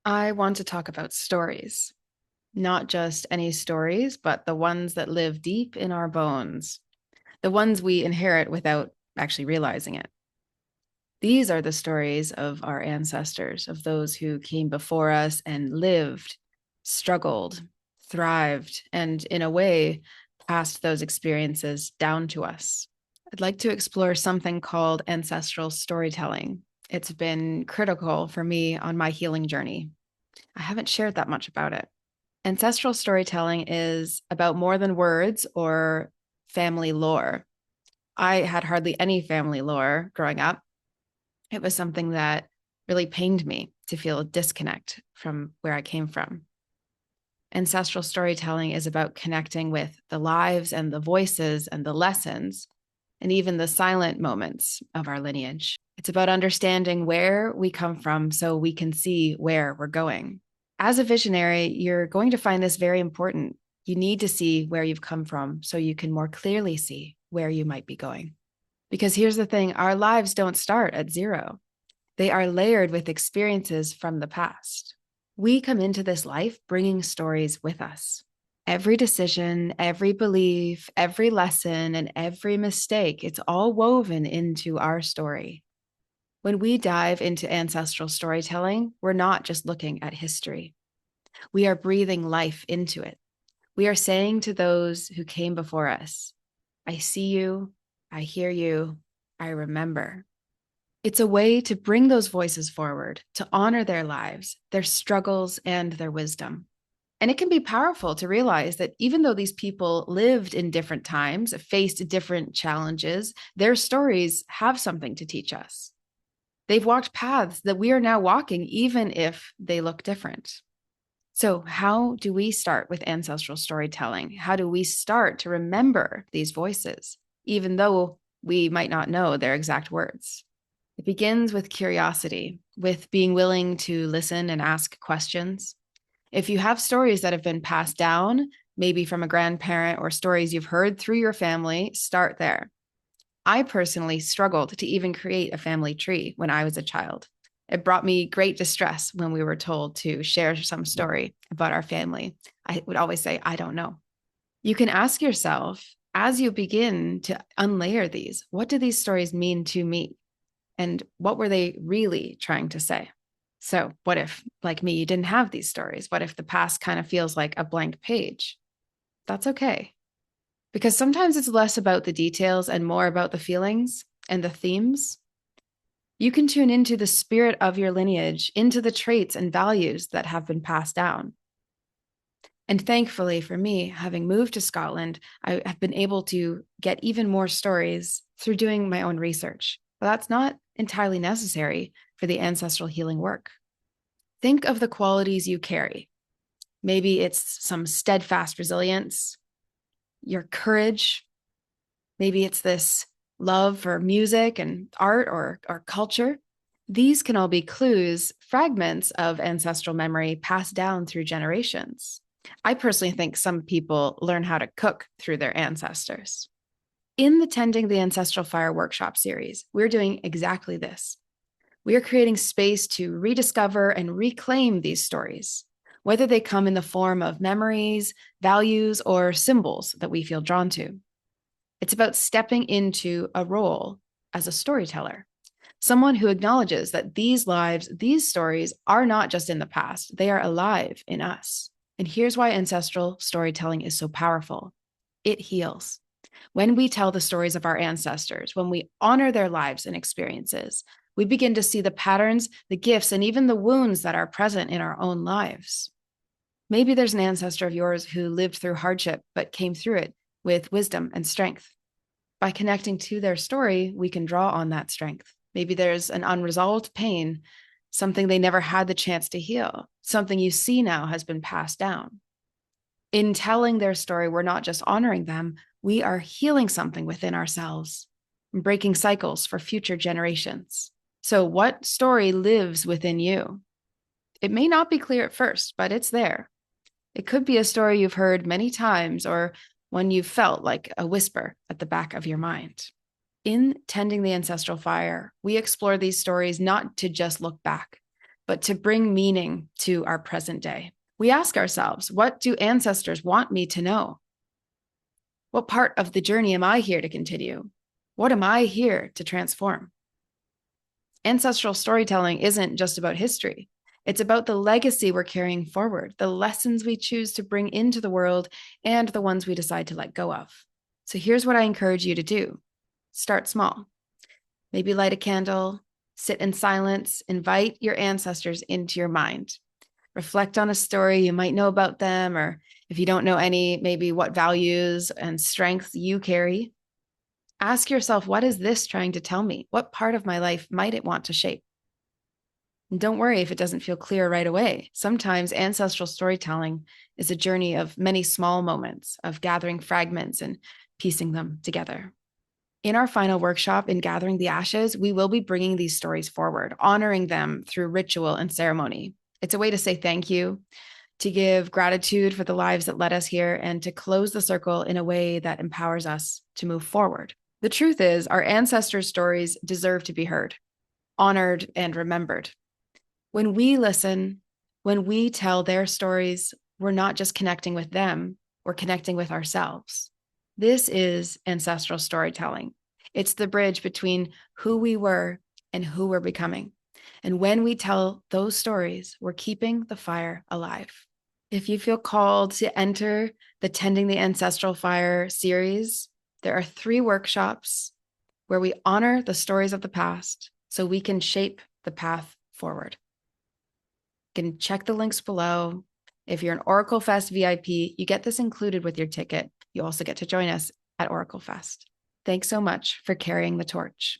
I want to talk about stories, not just any stories, but the ones that live deep in our bones, the ones we inherit without actually realizing it. These are the stories of our ancestors, of those who came before us and lived, struggled, thrived, and in a way, passed those experiences down to us. I'd like to explore something called ancestral storytelling. It's been critical for me on my healing journey. I haven't shared that much about it. Ancestral storytelling is about more than words or family lore. I had hardly any family lore growing up. It was something that really pained me to feel a disconnect from where I came from. Ancestral storytelling is about connecting with the lives and the voices and the lessons and even the silent moments of our lineage. It's about understanding where we come from so we can see where we're going. As a visionary, you're going to find this very important. You need to see where you've come from so you can more clearly see where you might be going. Because here's the thing, our lives don't start at zero. They are layered with experiences from the past. We come into this life bringing stories with us. Every decision, every belief, every lesson, and every mistake, it's all woven into our story. When we dive into ancestral storytelling, we're not just looking at history. We are breathing life into it. We are saying to those who came before us, I see you, I hear you, I remember. It's a way to bring those voices forward, to honor their lives, their struggles, and their wisdom. And it can be powerful to realize that even though these people lived in different times, faced different challenges, their stories have something to teach us. They've walked paths that we are now walking, even if they look different. So, how do we start with ancestral storytelling? How do we start to remember these voices, even though we might not know their exact words? It begins with curiosity, with being willing to listen and ask questions. If you have stories that have been passed down, maybe from a grandparent or stories you've heard through your family, start there. I personally struggled to even create a family tree when I was a child. It brought me great distress when we were told to share some story about our family. I would always say, I don't know. You can ask yourself as you begin to unlayer these, what do these stories mean to me? And what were they really trying to say? So, what if, like me, you didn't have these stories? What if the past kind of feels like a blank page? That's okay. Because sometimes it's less about the details and more about the feelings and the themes. You can tune into the spirit of your lineage, into the traits and values that have been passed down. And thankfully for me, having moved to Scotland, I have been able to get even more stories through doing my own research. But that's not entirely necessary for the ancestral healing work. Think of the qualities you carry. Maybe it's some steadfast resilience, your courage. Maybe it's this love for music and art or culture. These can all be clues, fragments of ancestral memory passed down through generations. I personally think some people learn how to cook through their ancestors. In the Tending the Ancestral Fire workshop series, we're doing exactly this. We are creating space to rediscover and reclaim these stories, whether they come in the form of memories, values, or symbols that we feel drawn to. It's about stepping into a role as a storyteller, someone who acknowledges that these lives, these stories are not just in the past, they are alive in us. And here's why ancestral storytelling is so powerful. It heals. When we tell the stories of our ancestors, when we honor their lives and experiences, we begin to see the patterns, the gifts, and even the wounds that are present in our own lives. Maybe there's an ancestor of yours who lived through hardship, but came through it with wisdom and strength. By connecting to their story, we can draw on that strength. Maybe there's an unresolved pain, something they never had the chance to heal, something you see now has been passed down. In telling their story, we're not just honoring them, we are healing something within ourselves, breaking cycles for future generations. So, what story lives within you? It may not be clear at first, but it's there. It could be a story you've heard many times or one you've felt like a whisper at the back of your mind. In Tending the Ancestral Fire, we explore these stories not to just look back, but to bring meaning to our present day. We ask ourselves, what do ancestors want me to know? What part of the journey am I here to continue? What am I here to transform? Ancestral storytelling isn't just about history. It's about the legacy we're carrying forward, the lessons we choose to bring into the world, and the ones we decide to let go of. So here's what I encourage you to do. Start small. Maybe light a candle, sit in silence, invite your ancestors into your mind. Reflect on a story you might know about them, or if you don't know any, maybe what values and strengths you carry. Ask yourself, what is this trying to tell me? What part of my life might it want to shape? And don't worry if it doesn't feel clear right away. Sometimes ancestral storytelling is a journey of many small moments of gathering fragments and piecing them together. In our final workshop in Gathering the Ashes, we will be bringing these stories forward, honoring them through ritual and ceremony. It's a way to say thank you, to give gratitude for the lives that led us here, and to close the circle in a way that empowers us to move forward. The truth is, our ancestors' stories deserve to be heard, honored, and remembered. When we listen, when we tell their stories, we're not just connecting with them, we're connecting with ourselves. This is ancestral storytelling. It's the bridge between who we were and who we're becoming. And when we tell those stories, we're keeping the fire alive. If you feel called to enter the Tending the Ancestral Fire series, there are 3 workshops where we honor the stories of the past so we can shape the path forward. You can check the links below. If you're an OracleFest VIP, you get this included with your ticket. You also get to join us at OracleFest. Thanks so much for carrying the torch.